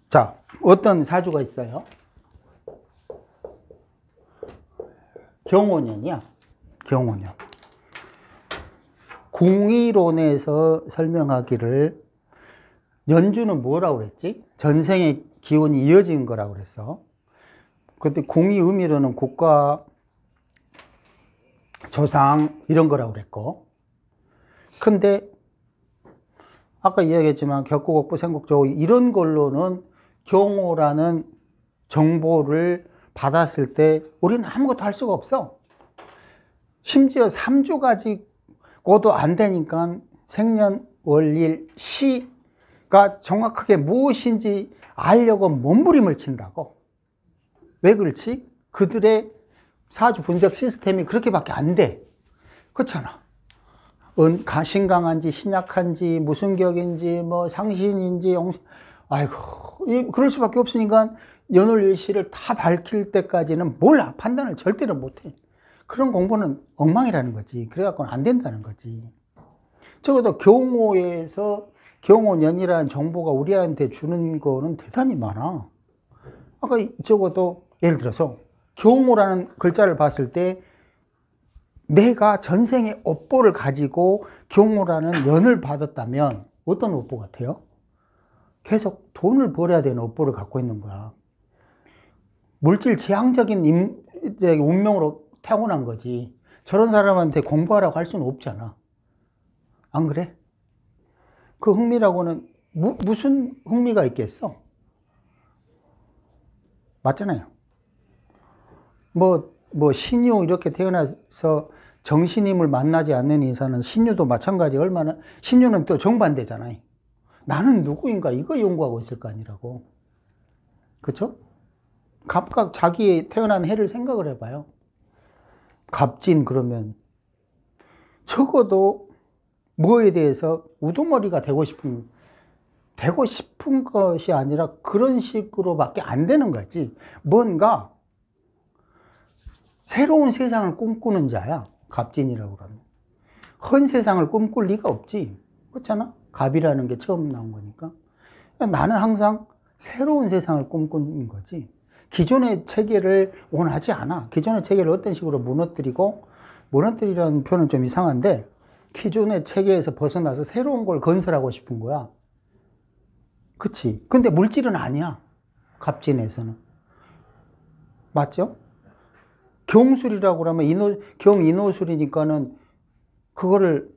자, 어떤 사주가 있어요? 경호년이야. 경호년. 궁이론에서 설명하기를 연주는 뭐라고 그랬지? 전생의 기운이 이어진 거라고 그랬어. 그때 궁의 의미로는 국가, 조상 이런 거라고 그랬고. 근데 아까 이야기했지만 격국옥부, 생국조 이런 걸로는 경호라는 정보를 받았을 때 우리는 아무것도 할 수가 없어. 심지어 3주 가지고도 안 되니까 생년, 월일, 시가 정확하게 무엇인지 알려고 몸부림을 친다고. 왜 그렇지? 그들의 사주 분석 시스템이 그렇게밖에 안 돼. 그렇잖아. 신강한지 신약한지 무슨 격인지 뭐 상신인지 아이고 그럴 수밖에 없으니까 연월일시를 다 밝힐 때까지는 몰라. 판단을 절대로 못해. 그런 공부는 엉망이라는 거지. 그래갖고는 안 된다는 거지. 적어도 경호에서 경호년이라는 정보가 우리한테 주는 거는 대단히 많아. 아까 적어도 예를 들어서 경호라는 글자를 봤을 때 내가 전생의 업보를 가지고 경호라는 연을 받았다면 어떤 업보 같아요? 계속 돈을 벌어야 되는 업보를 갖고 있는 거야. 물질 지향적인 운명으로 타고난 거지. 저런 사람한테 공부하라고 할 수는 없잖아. 안 그래? 그 흥미라고는 무슨 흥미가 있겠어? 맞잖아요. 뭐 신유 이렇게 태어나서 정신임을 만나지 않는 이상은 신유도 마찬가지. 신유는 또 정반대잖아요. 나는 누구인가 이거 연구하고 있을 거 아니라고. 그렇죠? 각각 자기의 태어난 해를 생각을 해봐요. 갑진 그러면 적어도 뭐에 대해서 우두머리가 되고 싶은 것이 아니라 그런 식으로밖에 안 되는 거지. 뭔가 새로운 세상을 꿈꾸는 자야. 갑진이라고 그러면. 헌 세상을 꿈꿀 리가 없지. 그렇잖아? 갑이라는 게 처음 나온 거니까. 나는 항상 새로운 세상을 꿈꾸는 거지. 기존의 체계를 원하지 않아. 기존의 체계를 어떤 식으로 무너뜨리라는 표현은 좀 이상한데, 기존의 체계에서 벗어나서 새로운 걸 건설하고 싶은 거야. 그치? 근데 물질은 아니야. 갑진에서는. 맞죠? 경술이라고 그러면 경인호술이니까는 그거를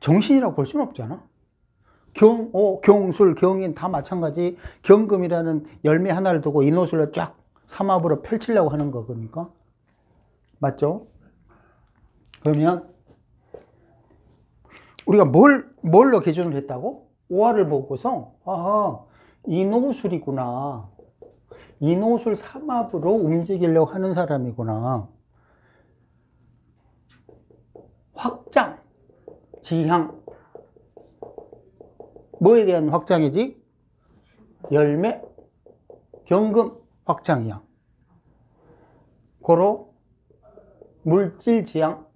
정신이라고 볼 수는 없잖아. 경술, 경인 다 마찬가지. 경금이라는 열매 하나를 두고 인호술을 쫙 삼합으로 펼치려고 하는 거니까. 맞죠? 그러면 우리가 뭘로 기준을 했다고? 오화를 보고서 아하, 인호술이구나. 인호술 삼합으로 움직이려고 하는 사람이구나. 확장, 지향. 뭐에 대한 확장이지? 열매, 경금 확장이야. 고로 물질 지향.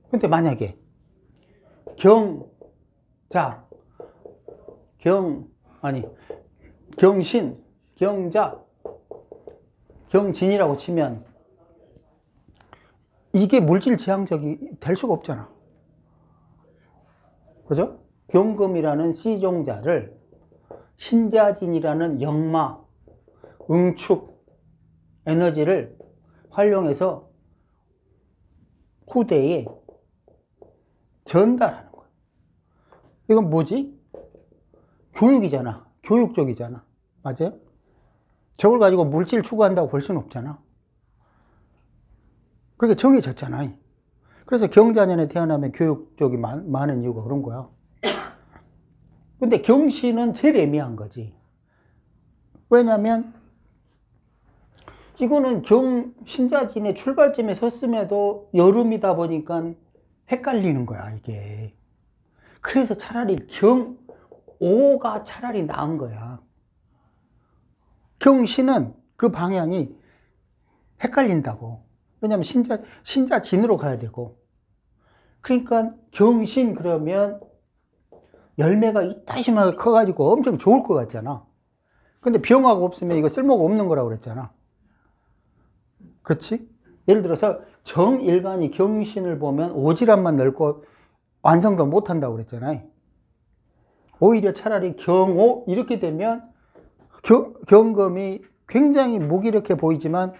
근데 만약에 경신, 경자, 경진이라고 치면 이게 물질 지향적이 될 수가 없잖아. 그죠? 경금이라는 씨종자를 신자진이라는 역마, 응축, 에너지를 활용해서 후대에 전달하는 거야. 이건 뭐지? 교육이잖아. 교육 쪽이잖아. 맞아요? 저걸 가지고 물질 추구한다고 볼 수는 없잖아. 그렇게 정해졌잖아. 그래서 경자년에 태어나면 교육 쪽이 많은 이유가 그런 거야. 근데 경신은 제일 애매한 거지. 왜냐면 이거는 신자진의 출발점에 섰음에도 여름이다 보니까 헷갈리는 거야, 이게. 그래서 차라리 오가 차라리 나은 거야. 경신은 그 방향이 헷갈린다고. 왜냐면 신자진으로 가야 되고. 그러니까 경신 그러면 열매가 이따시하게 커가지고 엄청 좋을 것 같잖아. 근데 병화가 없으면 이거 쓸모가 없는 거라고 그랬잖아. 그렇지? 예를 들어서 정일간이 경신을 보면 오지랖만 넓고 완성도 못한다고 그랬잖아요. 오히려 차라리 경오 이렇게 되면 경금이 굉장히 무기력해 보이지만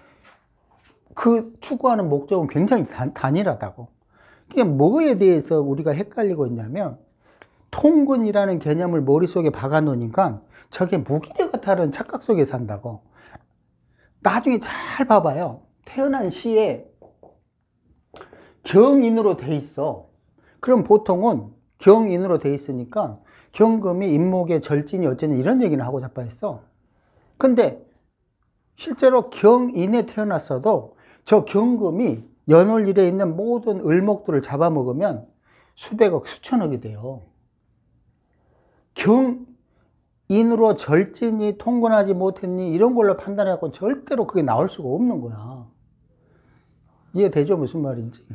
그 추구하는 목적은 굉장히 단일하다고. 그게 뭐에 대해서 우리가 헷갈리고 있냐면 통근이라는 개념을 머릿속에 박아 놓으니까 저게 무기력에 따른 착각 속에 산다고. 나중에 잘 봐봐요. 태어난 시에 경인으로 돼 있어. 그럼 보통은 경인으로 돼 있으니까 경금이 인목의 절진이 어쩌니 이런 얘기는 하고 자빠했어. 근데 실제로 경인에 태어났어도 저 경금이 연월일에 있는 모든 을목들을 잡아먹으면 수백억, 수천억이 돼요. 경인으로 절진이 통근하지 못했니 이런 걸로 판단해갖고 절대로 그게 나올 수가 없는 거야. 이해되죠? 무슨 말인지.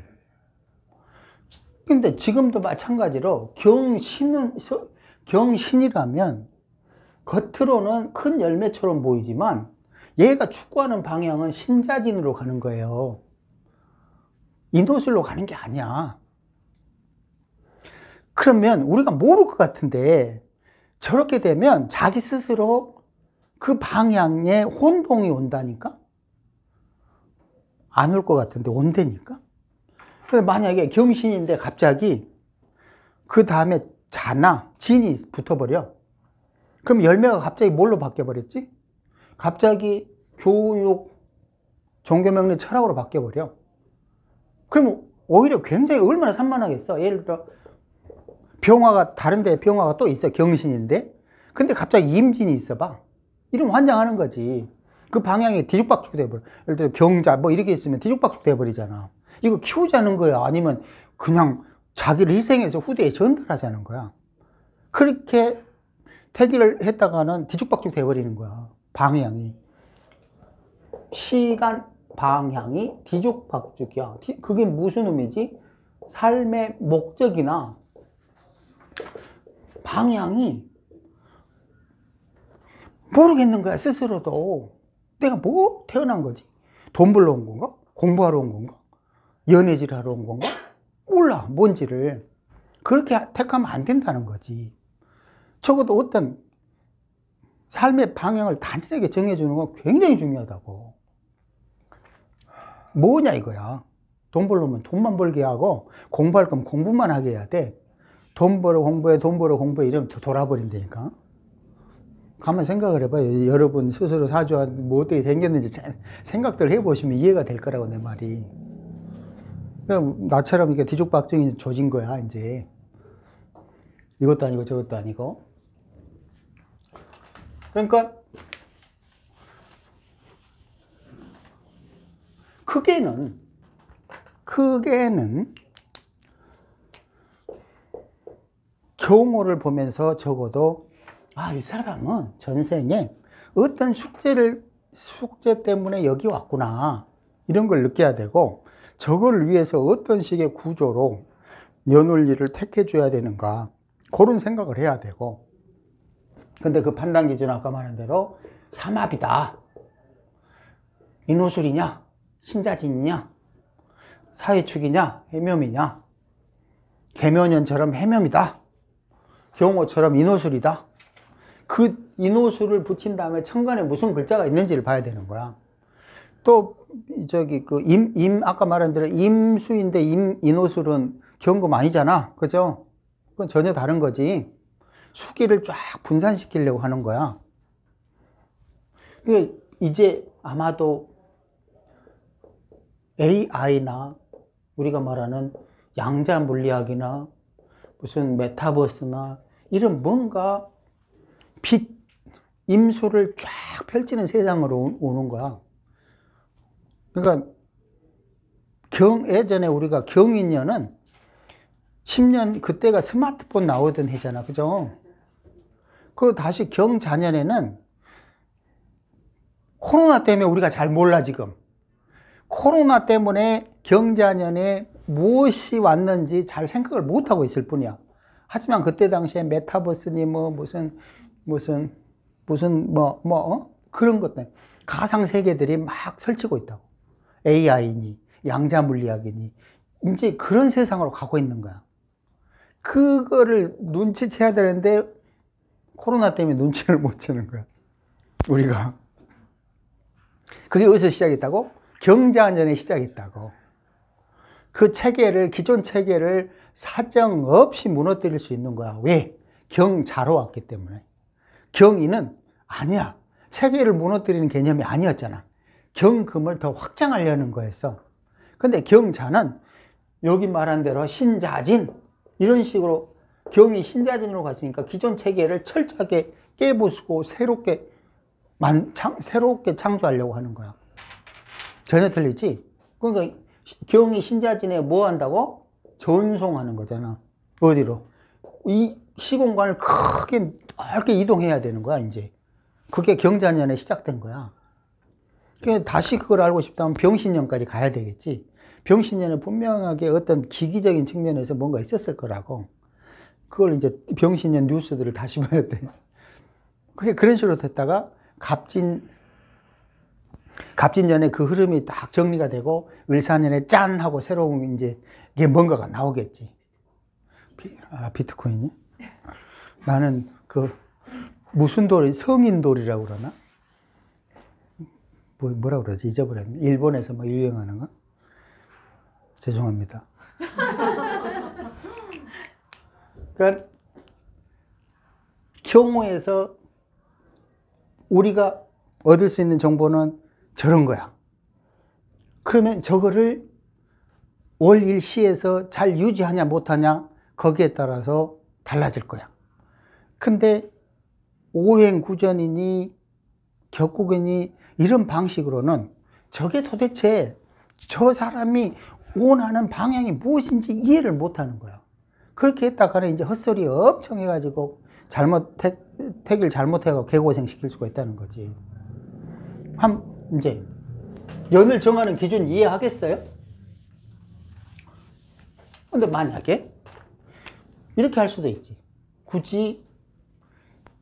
근데 지금도 마찬가지로 경신이라면 겉으로는 큰 열매처럼 보이지만 얘가 축구하는 방향은 신자진으로 가는 거예요. 인도술로 가는 게 아니야. 그러면 우리가 모를 것 같은데 저렇게 되면 자기 스스로 그 방향에 혼동이 온다니까? 안 올 것 같은데 온다니까? 근데 만약에 경신인데 갑자기 그 다음에 자나 진이 붙어버려. 그럼 열매가 갑자기 뭘로 바뀌어버렸지? 갑자기 교육, 종교명리, 철학으로 바뀌어버려. 그럼 오히려 굉장히 얼마나 산만하겠어. 예를 들어 병화가 다른 데 병화가 또 있어. 경신인데. 근데 갑자기 임진이 있어봐. 이러면 환장하는 거지. 그 방향이 뒤죽박죽 돼버려. 예를 들어 경자 뭐 이렇게 있으면 뒤죽박죽 돼버리잖아. 이거 키우자는 거야? 아니면 그냥 자기를 희생해서 후대에 전달하자는 거야? 그렇게 태기를 했다가는 뒤죽박죽 돼버리는 거야. 방향이. 시간 방향이 뒤죽박죽이야. 그게 무슨 의미지? 삶의 목적이나 방향이 모르겠는 거야. 스스로도. 내가 뭐 태어난 거지? 돈 벌러 온 건가? 공부하러 온 건가? 연애질 하러 온 건가? 몰라, 뭔지를. 그렇게 택하면 안 된다는 거지. 적어도 어떤 삶의 방향을 단순하게 정해주는 건 굉장히 중요하다고. 뭐냐 이거야. 돈 벌려면 돈만 벌게 하고 공부할 거면 공부만 하게 해야 돼. 돈 벌어 공부해, 돈 벌어 공부해 이러면 돌아버린다니까. 가만 생각을 해봐요. 여러분 스스로 사주와 뭐 어떻게 생겼는지 생각들 해보시면 이해가 될 거라고 내 말이. 나처럼 이렇게 뒤죽박죽이 조진 거야 이제. 이것도 아니고 저것도 아니고. 그러니까 크게는 경호를 보면서 적어도 이 사람은 전생에 어떤 숙제 때문에 여기 왔구나 이런 걸 느껴야 되고, 저거를 위해서 어떤 식의 구조로 연월일을 택해줘야 되는가 그런 생각을 해야 되고. 근데 그 판단 기준은 아까 말한 대로 삼합이다. 인호술이냐 신자진이냐 사회축이냐 해묘이냐, 계묘년처럼 해묘이다, 경호처럼 인호술이다. 그 인호술을 붙인 다음에 천간에 무슨 글자가 있는지를 봐야 되는 거야. 또 저기 그 아까 말한 대로 임수인데 인호술은 경금 아니잖아. 그죠? 그건 전혀 다른 거지. 수기를 쫙 분산시키려고 하는 거야. 이제 아마도 AI나 우리가 말하는 양자 물리학이나 무슨 메타버스나 이런 뭔가 임수를 쫙 펼치는 세상으로 오는 거야. 그러니까 예전에 우리가 경인년은 10년 그때가 스마트폰 나오던 해잖아. 그죠? 그리고 다시 경자년에는 코로나 때문에 우리가 잘 몰라 지금. 코로나 때문에 경자년에 무엇이 왔는지 잘 생각을 못하고 있을 뿐이야. 하지만 그때 당시에 메타버스니 뭐 무슨 그런 것들 가상 세계들이 막 설치고 있다고. AI니 양자 물리학이니 이제 그런 세상으로 가고 있는 거야. 그거를 눈치채야 되는데 코로나 때문에 눈치를 못 채는 거야. 우리가. 그게 어디서 시작했다고? 경자년에 시작했다고. 그 체계를, 기존 체계를 사정없이 무너뜨릴 수 있는 거야. 왜? 경자로 왔기 때문에. 경인은 아니야. 체계를 무너뜨리는 개념이 아니었잖아. 경금을 더 확장하려는 거였어. 근데 경자는 여기 말한 대로 신자진 이런 식으로 경이 신자진으로 갔으니까 기존 체계를 철저하게 깨부수고 새롭게 창조하려고 하는 거야. 전혀 틀리지? 그러니까 경이 신자진에 뭐 한다고? 전송하는 거잖아. 어디로? 이 시공간을 크게 넓게 이동해야 되는 거야, 이제. 그게 경자년에 시작된 거야. 그러니까 다시 그걸 알고 싶다면 병신년까지 가야 되겠지. 병신년에 분명하게 어떤 기기적인 측면에서 뭔가 있었을 거라고. 그걸 이제 병신년 뉴스들을 다시 봐야 돼. 그게 그런 식으로 됐다가 갑진년에 그 흐름이 딱 정리가 되고 을사년에 짠 하고 새로운 이제 이게 뭔가가 나오겠지. 비트코인이? 나는 그 무슨 돌이 성인돌이라고 그러나? 뭐라 그러지? 잊어버렸네. 일본에서 뭐 유행하는 거? 죄송합니다. 그러니까 경우에서 우리가 얻을 수 있는 정보는 저런 거야. 그러면 저거를 월일시에서 잘 유지하냐 못하냐 거기에 따라서 달라질 거야. 근데 오행구전이니 격국이니 이런 방식으로는 저게 도대체 저 사람이 원하는 방향이 무엇인지 이해를 못하는 거야. 그렇게 했다가는 이제 헛소리 엄청 해가지고 택일 잘못해가지고 개고생 시킬 수가 있다는 거지. 이제 연을 정하는 기준 이해하겠어요? 근데 만약에 이렇게 할 수도 있지. 굳이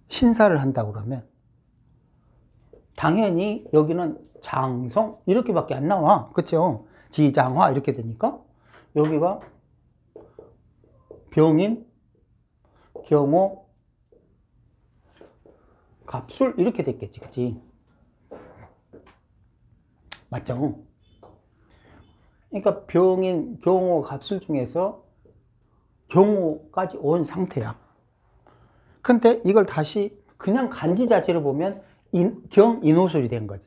신사를 한다고 그러면 당연히 여기는 장성 이렇게밖에 안 나와. 그렇죠? 지장화 이렇게 되니까 여기가 병인, 경호, 갑술 이렇게 됐겠지. 그치? 맞죠? 그러니까 병인, 경호, 갑술 중에서 경호까지 온 상태야. 근데 이걸 다시 그냥 간지 자체로 보면 경인호술이 된 거지.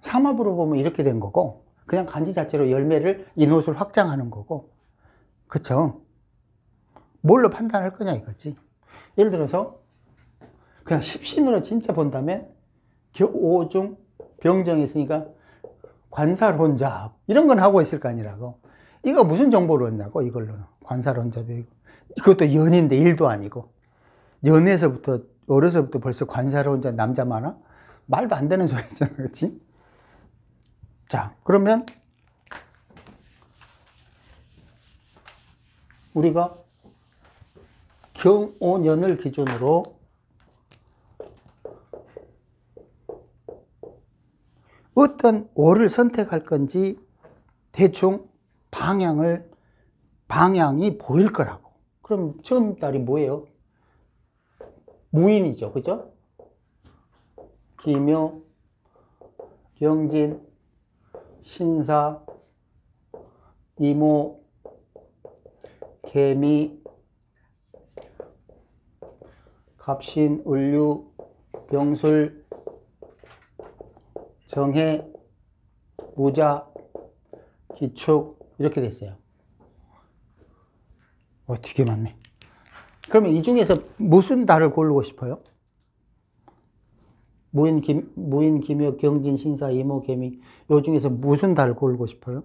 삼합으로 보면 이렇게 된 거고 그냥 간지 자체로 열매를 인호술 확장하는 거고. 그쵸? 뭘로 판단할 거냐 이거지. 예를 들어서 그냥 십신으로 진짜 본다면 오중 병정이 있으니까 관살혼잡 이런 건 하고 있을 거 아니라고. 이거 무슨 정보를 얻냐고 이걸로는. 관살혼잡이 그것도 연인데 일도 아니고. 연애에서부터 어려서부터 벌써 관살혼잡 남자 많아? 말도 안 되는 소리잖아. 그렇지? 자, 그러면 우리가 경오년을 기준으로 어떤 오를 선택할 건지 대충 방향이 보일 거라고. 그럼 처음 달이 뭐예요? 무인이죠. 그죠? 기묘, 경진, 신사, 이모, 개미, 갑신, 을류, 병술, 정해, 무자, 기축 이렇게 됐어요. 되게 많네. 그러면 이 중에서 무슨 달을 고르고 싶어요? 무인, 기묘, 경진, 신사, 이모, 개미 이 중에서 무슨 달을 고르고 싶어요?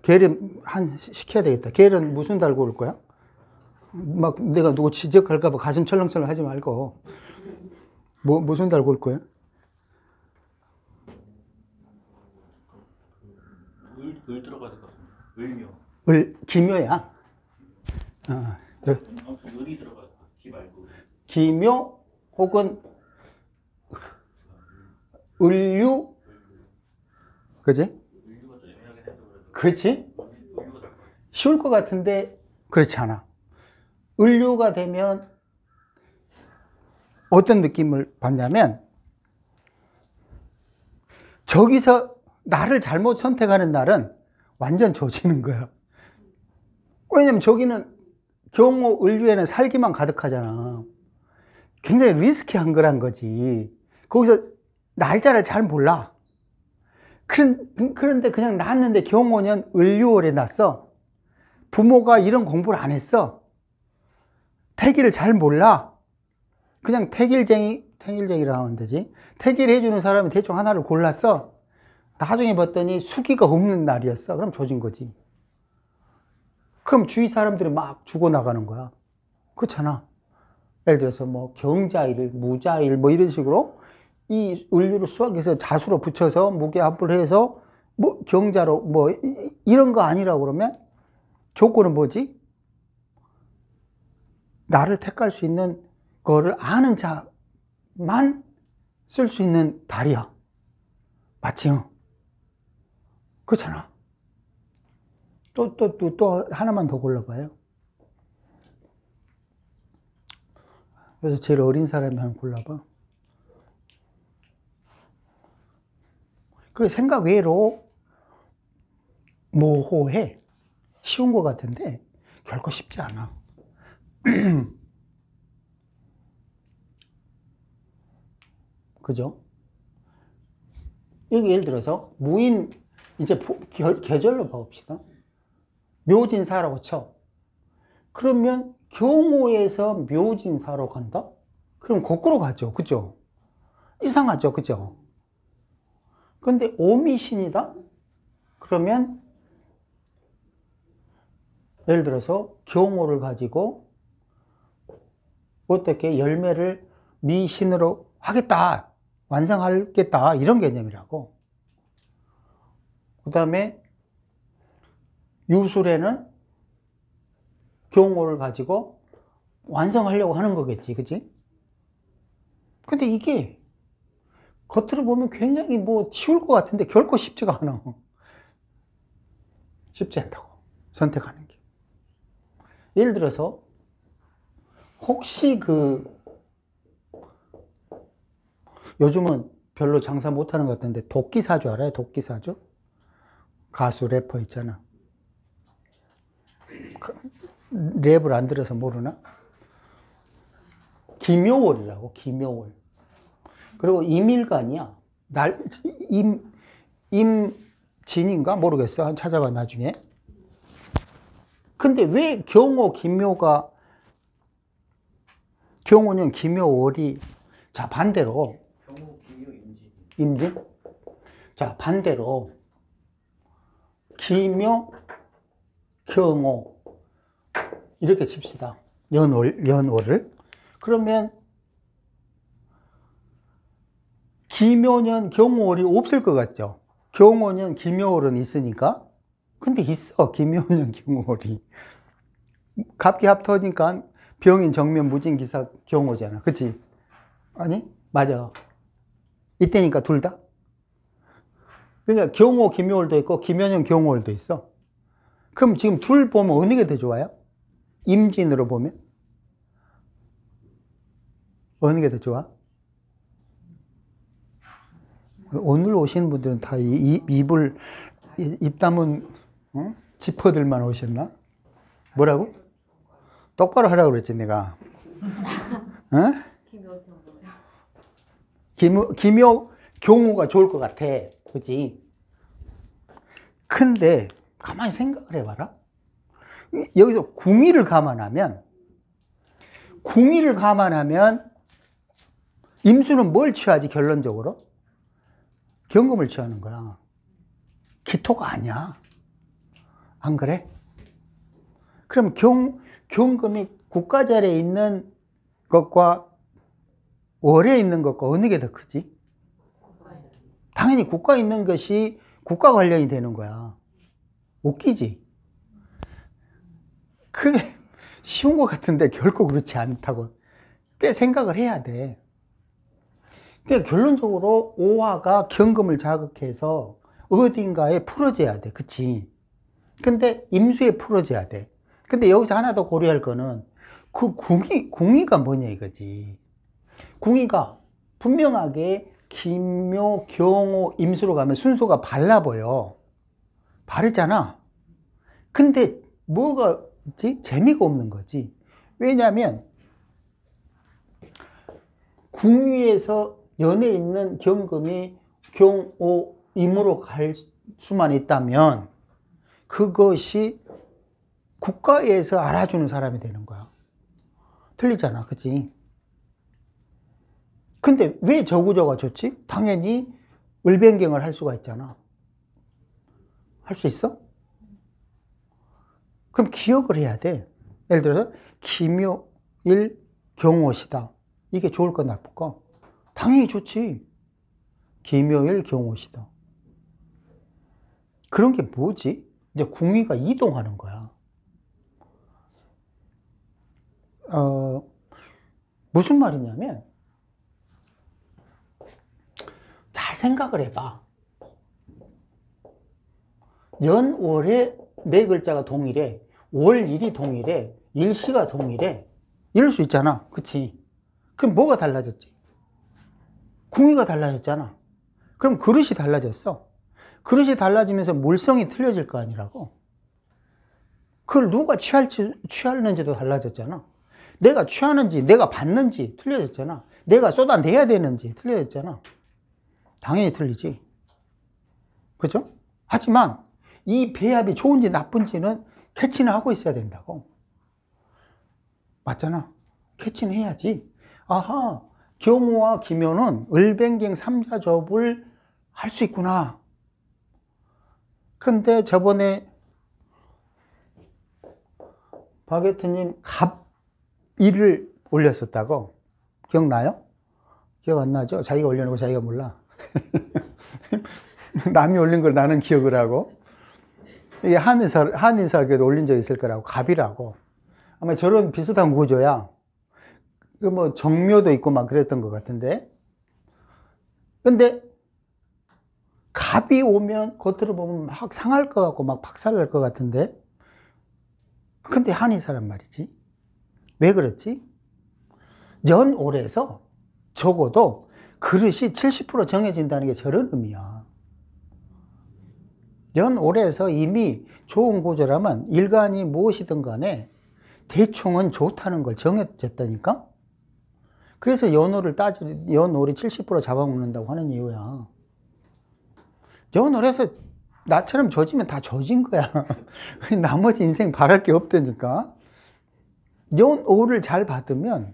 계련 시켜야 되겠다. 계련 무슨 달 고를 거야? 막 내가 누구 지적할까봐 가슴 철렁철렁 하지 말고 무슨 달 고를 거야? 을 들어가야 될 것 같은데. 을묘. 기묘야. 아무튼 을이 들어가야 돼. 기 말고. 기묘 혹은 을류. 그지? 을류가 좀 애매하긴 해도 그래도. 그렇지? 을류가 될 것 같아. 쉬울 것 같은데 그렇지 않아. 을류가 되면 어떤 느낌을 받냐면 저기서 나를 잘못 선택하는 날은 완전 조지는 거야. 왜냐면 저기는 경호 을류에는 살기만 가득하잖아. 굉장히 리스키한 거란 거지. 거기서 날짜를 잘 몰라. 그런데 그냥 낳았는데 경호년 을류월에 낳았어. 부모가 이런 공부를 안 했어. 태기를 잘 몰라. 그냥 태길쟁이라고 하면 되지. 태기를 해주는 사람이 대충 하나를 골랐어. 나중에 봤더니 수기가 없는 날이었어. 그럼 조진 거지. 그럼 주위 사람들이 막 죽어나가는 거야. 그렇잖아. 예를 들어서 뭐 경자일, 무자일 뭐 이런 식으로 이 을류를 수학해서 자수로 붙여서 무게합을 해서 뭐 경자로 뭐 이런 거 아니라고 그러면 조건은 뭐지? 나를 택할 수 있는 거를 아는 자만 쓸 수 있는 달이야. 맞지? 그렇잖아. 또 하나만 더 골라봐요. 그래서 제일 어린 사람이 하나 골라봐. 그 생각 외로 모호해. 쉬운 것 같은데 결코 쉽지 않아. 그죠? 여기 예를 들어서 무인 이제 계절로 봐봅시다. 묘진사라고 쳐. 그러면 경호에서 묘진사로 간다? 그럼 거꾸로 가죠. 그죠? 이상하죠. 그죠? 근데 오미신이다? 그러면 예를 들어서 경호를 가지고 어떻게 열매를 미신으로 하겠다, 완성하겠다 이런 개념이라고. 그 다음에 유술에는 경호를 가지고 완성하려고 하는 거겠지, 그치? 근데 이게 겉으로 보면 굉장히 뭐 쉬울 것 같은데 결코 쉽지가 않아. 쉽지 않다고 선택하는 게. 예를 들어서 혹시 요즘은 별로 장사 못하는 것 같은데 도끼사주 알아요? 도끼사주? 가수 래퍼 있잖아. 랩을 안 들어서 모르나? 김효월이라고. 김효월. 그리고 임일간이야. 임진인가 모르겠어. 한번 찾아봐 나중에. 근데 왜 경호는 김효월이, 자 반대로 경호, 기묘, 임진. 임진? 자 반대로 기묘, 경호 이렇게 칩시다. 연월을. 그러면 기묘년 경호월이 없을 것 같죠? 경호년 기묘월은 있으니까. 근데 있어. 기묘년 경호월이. 갑기합토니까 병인 정면 무진기사 경호잖아. 그치? 아니? 맞아. 이때니까 둘 다. 그러니까 경호 기묘월도 있고 기묘년 경호월도 있어. 그럼 지금 둘 보면 어느 게 더 좋아요? 임진으로 보면 어느 게 더 좋아? 오늘 오신 분들은 다 입 담은 지퍼들만 오셨나? 뭐라고? 똑바로 하라고 그랬지 내가. 기묘 경호가 좋을 것 같아. 그치? 근데 가만히 생각을 해봐라. 여기서 궁의를 감안하면 임수는 뭘 취하지 결론적으로? 경금을 취하는 거야. 기토가 아니야. 안 그래? 그럼 경금이 국가자리에 있는 것과 월에 있는 것과 어느 게 더 크지? 당연히 국가에 있는 것이 국가 관련이 되는 거야. 웃기지? 그게 쉬운 것 같은데 결코 그렇지 않다고 꽤 생각을 해야 돼. 그러니까 결론적으로 오화가 경금을 자극해서 어딘가에 풀어져야 돼. 그치? 근데 임수에 풀어져야 돼. 근데 여기서 하나 더 고려할 거는 그 궁이가 뭐냐 이거지. 궁이가 분명하게 김묘, 경호, 임수로 가면 순서가 발라 보여. 바르잖아. 근데 뭐가 있지? 재미가 없는 거지. 왜냐면 궁위에서 연에 있는 경금이 경오, 임으로 갈 수만 있다면 그것이 국가에서 알아주는 사람이 되는 거야. 틀리잖아. 그치? 근데 왜 저구저가 좋지? 당연히 을변경을 할 수가 있잖아. 할 수 있어? 그럼 기억을 해야 돼. 예를 들어서 기묘일 경오시다. 이게 좋을까 나쁠까? 당연히 좋지. 기묘일 경오시다. 그런 게 뭐지? 이제 궁위가 이동하는 거야. 무슨 말이냐면 잘 생각을 해봐. 연월에 네 글자가 동일해. 월일이 동일해. 일시가 동일해. 이럴 수 있잖아. 그치? 그럼 뭐가 달라졌지? 궁위가 달라졌잖아. 그럼 그릇이 달라졌어. 그릇이 달라지면서 물성이 틀려질 거 아니라고. 그걸 누가 취하는지도 달라졌잖아. 내가 취하는지, 내가 받는지 틀려졌잖아. 내가 쏟아내야 되는지 틀려졌잖아. 당연히 틀리지. 그죠? 하지만 이 배합이 좋은지 나쁜지는 캐치는 하고 있어야 된다고. 맞잖아. 캐치는 해야지. 아하, 경호와 기묘는 을뱅경 삼자접을 할 수 있구나. 근데 저번에 바게트님 갑일을 올렸었다고. 기억나요? 기억 안 나죠? 자기가 올려놓고 자기가 몰라. 남이 올린 걸 나는 기억을 하고. 이게 한의사에도 올린 적 있을 거라고. 갑이라고. 아마 저런 비슷한 구조야. 그 뭐 정묘도 있고 막 그랬던 것 같은데. 근데 갑이 오면 겉으로 보면 막 상할 것 같고 막 박살날 것 같은데. 근데 한의사란 말이지. 왜 그렇지? 연올에서 적어도 그릇이 70% 정해진다는 게 저런 의미야. 연올에서 이미 좋은 구조라면 일간이 무엇이든 간에 대충은 좋다는 걸 정해졌다니까? 그래서 연올이 70% 잡아먹는다고 하는 이유야. 연올에서 나처럼 조지면 다 조진 거야. 나머지 인생 바랄 게 없다니까. 연올을 잘 받으면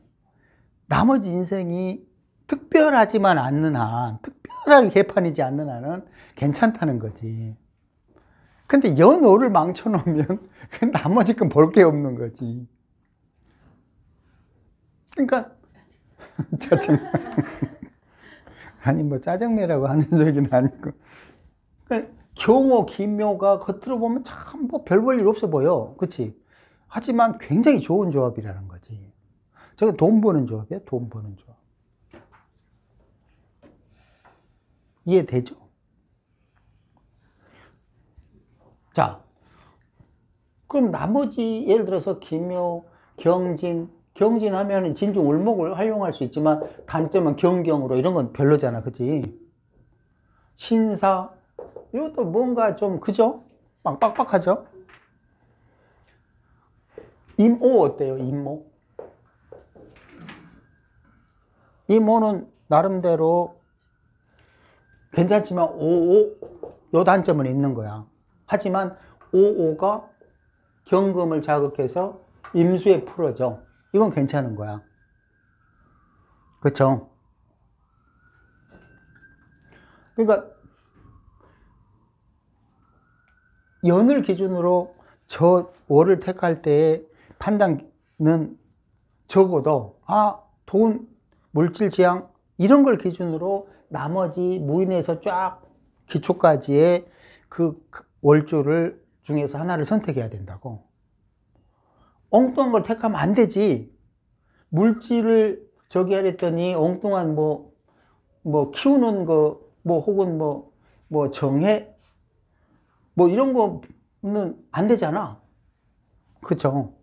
나머지 인생이 특별하지만 않는 한, 특별하게 개판이지 않는 한은 괜찮다는 거지. 근데 연올을 망쳐놓으면 나머지 건 볼 게 없는 거지. 그러니까 짜증. 아니 뭐 짜증내라고 하는 적은 아니고. 그러니까 경호, 기묘가 겉으로 보면 참 뭐 별 볼 일 없어 보여. 그치? 하지만 굉장히 좋은 조합이라는 거지. 저거 돈 버는 조합이야. 돈 버는 조합. 이해되죠? 자, 그럼 나머지 예를 들어서 기묘, 경진 하면은 진중 울목을 활용할 수 있지만 단점은 경경으로 이런 건 별로잖아. 그치? 신사 이것도 뭔가 좀 그죠? 막 빡빡하죠? 임오 어때요? 임오? 임오는 나름대로 괜찮지만 오오 요 단점은 있는 거야. 하지만 오오가 경금을 자극해서 임수에 풀어져. 이건 괜찮은 거야. 그쵸? 그러니까 연을 기준으로 저 월을 택할 때의 판단은 적어도 돈, 물질 지향 이런 걸 기준으로 나머지 무인에서 쫙 기초까지의 그 월주를 중에서 하나를 선택해야 된다고. 엉뚱한 걸 택하면 안 되지. 물질을 저기 하랬더니 엉뚱한 뭐 키우는 거, 뭐 혹은 뭐 정해, 뭐 이런 거는 안 되잖아. 그쵸?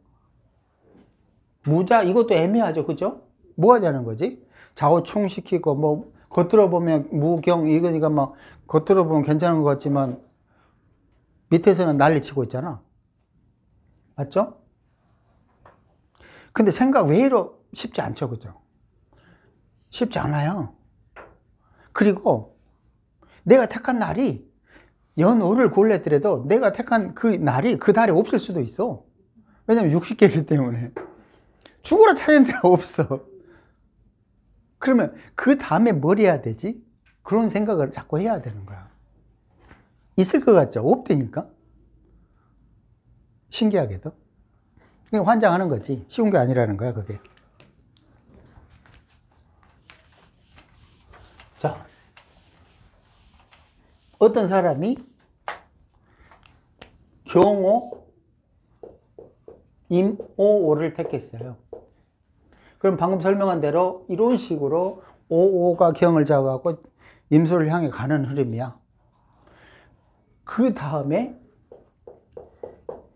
무자, 이것도 애매하죠. 그죠? 뭐 하자는 거지? 좌우충시키고, 뭐, 겉으로 보면 무경, 이거니까 막, 겉으로 보면 괜찮은 것 같지만, 밑에서는 난리 치고 있잖아. 맞죠? 근데 생각 외로 쉽지 않죠. 그죠? 쉽지 않아요. 그리고 내가 택한 날이 연오를 골랐더라도 내가 택한 그 날이 그 달에 없을 수도 있어. 왜냐면 60개이기 때문에. 죽으라 찾는 데가 없어. 그러면 그 다음에 뭘 해야 되지? 그런 생각을 자꾸 해야 되는 거야. 있을 것 같죠? 없다니까? 신기하게도. 그냥 환장하는 거지. 쉬운 게 아니라는 거야, 그게. 자, 어떤 사람이 경오, 임오오를 택했어요. 그럼 방금 설명한 대로 이런 식으로 오오가 경을 잡아갖고 임수를 향해 가는 흐름이야. 그 다음에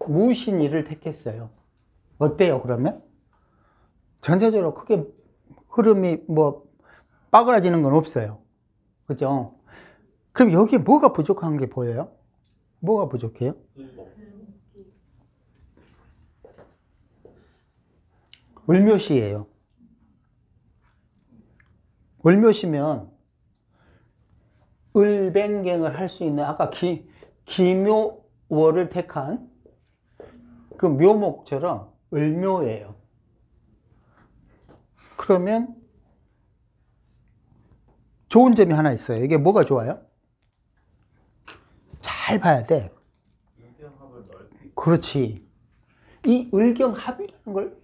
무신이를 택했어요. 어때요, 그러면? 전체적으로 크게 흐름이 뭐 빠그라지는 건 없어요. 그죠? 그럼 여기에 뭐가 부족한 게 보여요? 뭐가 부족해요? 을묘시예요. 을묘시면 을뱅갱을 할 수 있는 아까 기묘월을 택한 그 묘목처럼 을묘예요. 그러면 좋은 점이 하나 있어요. 이게 뭐가 좋아요? 잘 봐야 돼. 그렇지. 이 을경합이라는 걸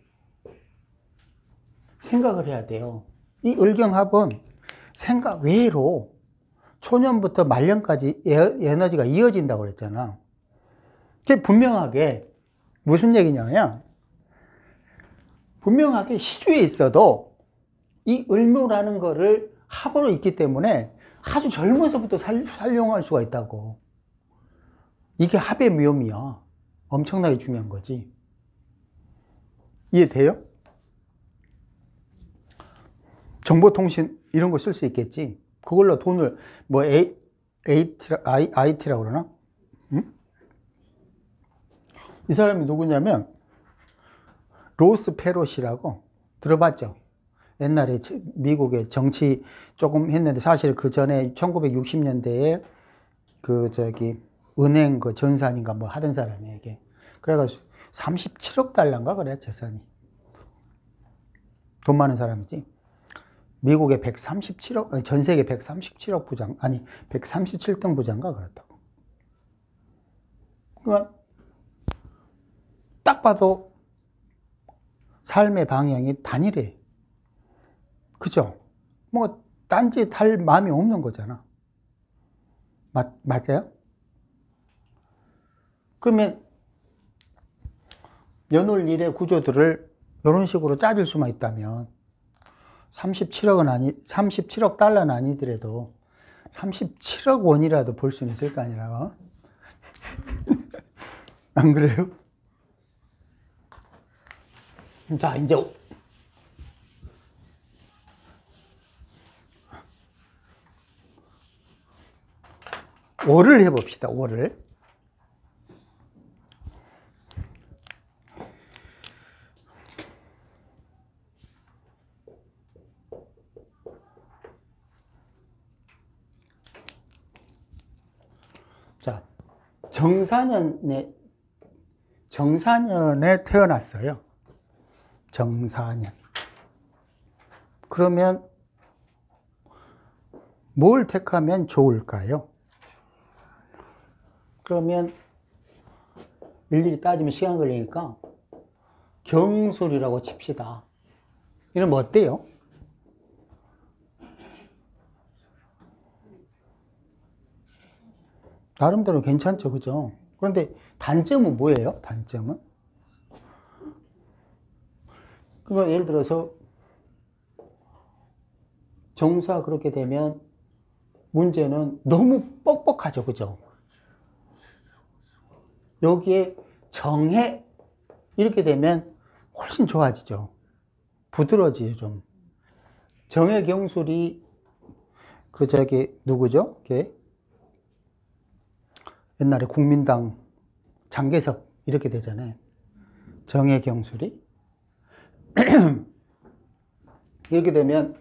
생각을 해야 돼요. 이 을경합은 생각 외로 초년부터 말년까지 에너지가 이어진다고 그랬잖아. 그게 분명하게 무슨 얘기냐면 분명하게 시주에 있어도 이 을묘라는 거를 합으로 있기 때문에 아주 젊어서부터 활용할 수가 있다고. 이게 합의 묘미야. 엄청나게 중요한 거지. 이해돼요? 정보통신 이런 거 쓸 수 있겠지. 그걸로 돈을 뭐 IT라고 그러나? 응? 이 사람이 누구냐면 로스 페롯이라고 들어봤죠? 옛날에 미국에 정치 조금 했는데 사실 그 전에 1960년대에 그 은행 그 전산인가 뭐 하던 사람이에요, 이게. 그래가지고 37억 달러인가 그래, 재산이. 돈 많은 사람이지. 미국의 137억, 전 세계 137억 부장, 아니, 137등 부장가 그렇다고. 그러니까 딱 봐도 삶의 방향이 단일해. 그죠? 뭐, 딴짓 할 마음이 없는 거잖아. 맞아요? 그러면 연월일의 구조들을 이런 식으로 짜줄 수만 있다면 37억 달러는 아니더라도 37억 원이라도 벌 수는 있을 거 아니라고. 안 그래요? 자, 이제 월을 해봅시다. 월을. 자, 정사년에 태어났어요. 정사년. 그러면 뭘 택하면 좋을까요? 그러면 일일이 따지면 시간 걸리니까 경술이라고 칩시다. 이러면 어때요? 나름대로 괜찮죠, 그죠? 그런데 단점은 뭐예요? 단점은? 그거 예를 들어서 정사 그렇게 되면 문제는 너무 뻑뻑하죠. 그죠? 여기에 정해 이렇게 되면 훨씬 좋아지죠. 부드러워지죠. 좀. 정해 경술이 누구죠? 걔 옛날에 국민당 장개석 이렇게 되잖아요. 정해 경술이 이렇게 되면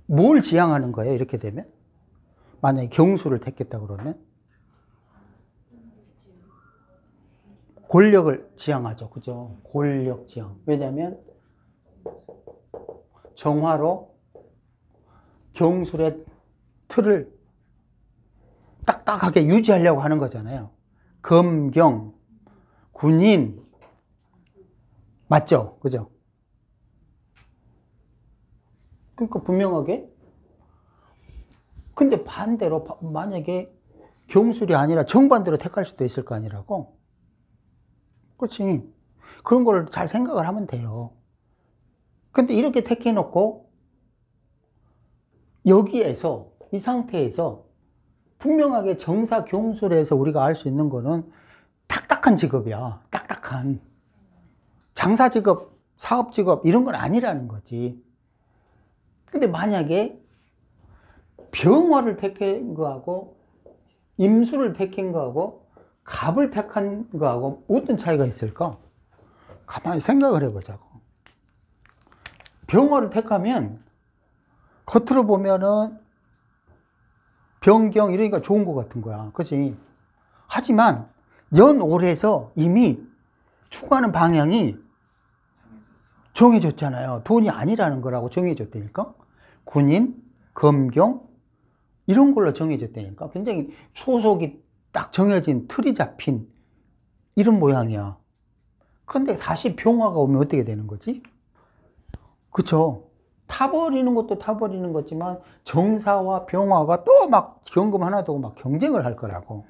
뭘 지향하는 거예요? 이렇게 되면 만약에 경수를 택했다 그러면 권력을 지향하죠. 그죠? 권력 지향. 왜냐하면 정화로 경술의 틀을 딱딱하게 유지하려고 하는 거잖아요. 검경, 군인, 맞죠? 그죠? 그러니까 분명하게. 근데 반대로 만약에 경술이 아니라 정반대로 택할 수도 있을 거 아니라고. 그렇지. 그런 걸 잘 생각을 하면 돼요. 근데 이렇게 택해놓고 여기에서 이 상태에서 분명하게 정사 경술에서 우리가 알 수 있는 거는 딱딱한 직업이야. 딱딱한 장사 직업, 사업 직업 이런 건 아니라는 거지. 근데 만약에 병화를 택한 거하고 임수를 택한 거하고 갑을 택한 거하고 어떤 차이가 있을까? 가만히 생각을 해보자고. 병화를 택하면 겉으로 보면은 병경 이러니까 좋은 것 같은 거야. 그치? 하지만 연올해서 이미 추구하는 방향이 정해졌잖아요. 돈이 아니라는 거라고 정해졌다니까. 군인, 검경 이런 걸로 정해졌다니까. 굉장히 소속이 딱 정해진 틀이 잡힌 이런 모양이야. 그런데 다시 병화가 오면 어떻게 되는 거지? 그쵸? 타버리는 것도 타버리는 거지만 정사와 병화가 또 막 지원금 하나 두고 막 경쟁을 할 거라고.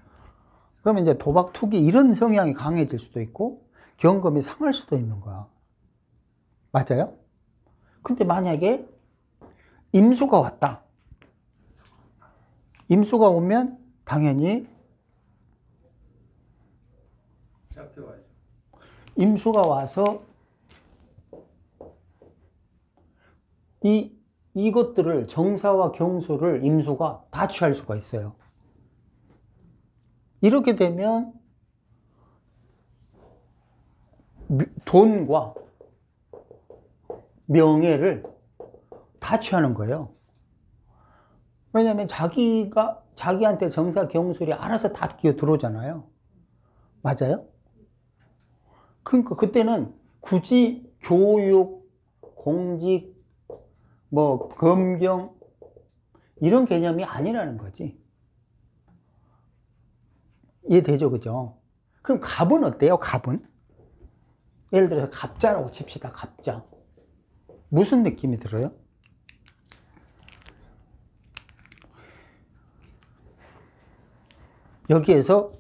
그러면 이제 도박, 투기 이런 성향이 강해질 수도 있고 경금이 상할 수도 있는 거야. 맞아요? 근데 만약에 임수가 왔다. 임수가 오면 당연히 임수가 와서 이것들을 정사와 경수를 임수가 다 취할 수가 있어요. 이렇게 되면 돈과 명예를 다 취하는 거예요. 왜냐하면 자기한테 정사 경술이 알아서 다 끼어 들어오잖아요. 맞아요? 그러니까 그때는 굳이 교육, 공직, 뭐 검경 이런 개념이 아니라는 거지. 이해되죠? 그죠? 그럼 갑은 어때요? 갑은? 예를 들어서 갑자라고 칩시다. 갑자. 무슨 느낌이 들어요? 여기에서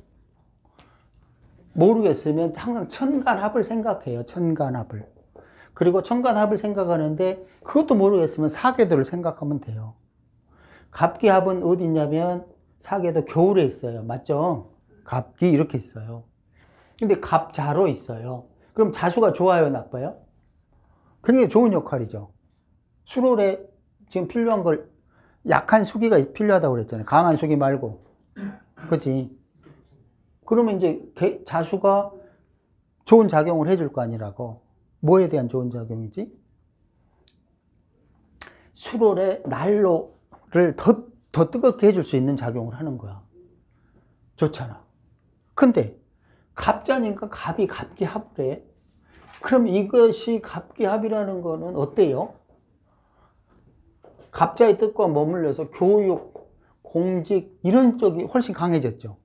모르겠으면 항상 천간합을 생각해요. 천간합을. 그리고 천간합을 생각하는데 그것도 모르겠으면 사계도를 생각하면 돼요. 갑기합은 어디 있냐면 사계도 겨울에 있어요. 맞죠? 갑기 이렇게 있어요. 근데 갑자로 있어요. 그럼 자수가 좋아요? 나빠요? 굉장히 좋은 역할이죠. 수월에 지금 필요한 걸 약한 수기가 필요하다고 그랬잖아요. 강한 수기 말고. 그치? 그러면 이제 자수가 좋은 작용을 해줄 거 아니라고. 뭐에 대한 좋은 작용이지? 수월의 난로를 더 뜨겁게 해줄 수 있는 작용을 하는 거야. 좋잖아. 근데 갑자니까 갑이 갑기합을 해. 그럼 이것이 갑기합이라는 거는 어때요? 갑자의 뜻과 머물러서 교육, 공직 이런 쪽이 훨씬 강해졌죠.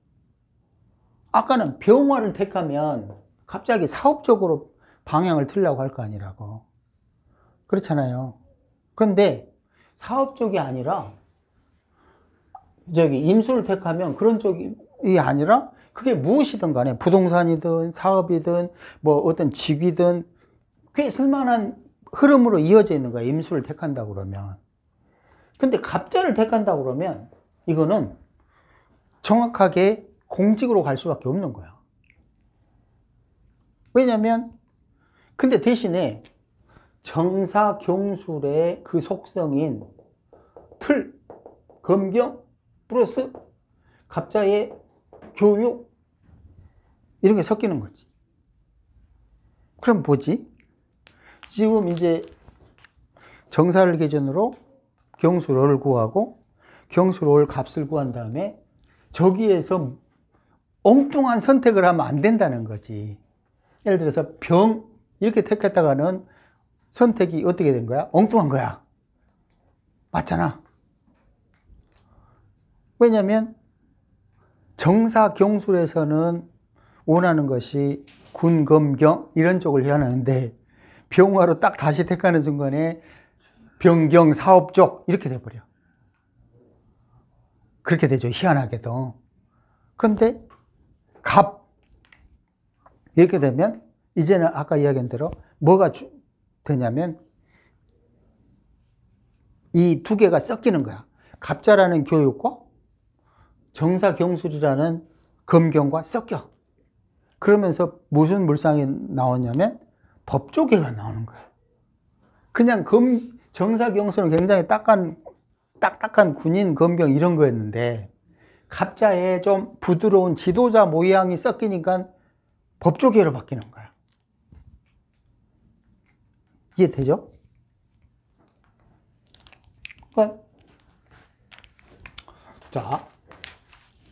아까는 병화를 택하면 갑자기 사업적으로 방향을 틀려고 할 거 아니라고. 그렇잖아요. 그런데 사업 쪽이 아니라 저기 임수를 택하면 그런 쪽이 아니라 그게 무엇이든 간에 부동산이든 사업이든 뭐 어떤 직위든 꽤 쓸만한 흐름으로 이어져 있는 거야. 임수를 택한다고 그러면. 근데 갑자를 택한다고 그러면 이거는 정확하게 공직으로 갈 수밖에 없는 거야. 왜냐면 근데 대신에 정사경술의 그 속성인 틀, 검경 플러스 갑자의 교육 이런 게 섞이는 거지. 그럼 뭐지? 지금 이제 정사를 기준으로 경술어를 구하고 경술어를 값을 구한 다음에 저기에서 엉뚱한 선택을 하면 안 된다는 거지. 예를 들어서 병 이렇게 택했다가는 선택이 어떻게 된 거야? 엉뚱한 거야. 맞잖아. 왜냐면 정사경술에서는 원하는 것이 군검경 이런 쪽을 해야 하는데 병화로 딱 다시 택하는 순간에 병경 사업 쪽 이렇게 돼버려. 그렇게 되죠. 희한하게도. 그런데 갑 이렇게 되면 이제는 아까 이야기한 대로 뭐가 되냐면 이 두 개가 섞이는 거야. 갑자라는 교육과 정사경술이라는 검경과 섞여. 그러면서 무슨 물상이 나오냐면 법조계가 나오는 거야. 그냥 정사경술은 굉장히 딱딱한 군인, 검경 이런 거였는데 갑자에 좀 부드러운 지도자 모양이 섞이니까 법조계로 바뀌는 거야. 이해되죠? 자,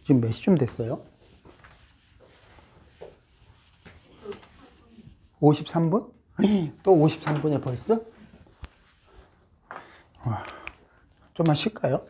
지금 몇 시쯤 됐어요? 53분? 또 53분에 벌써? 좀만 쉴까요?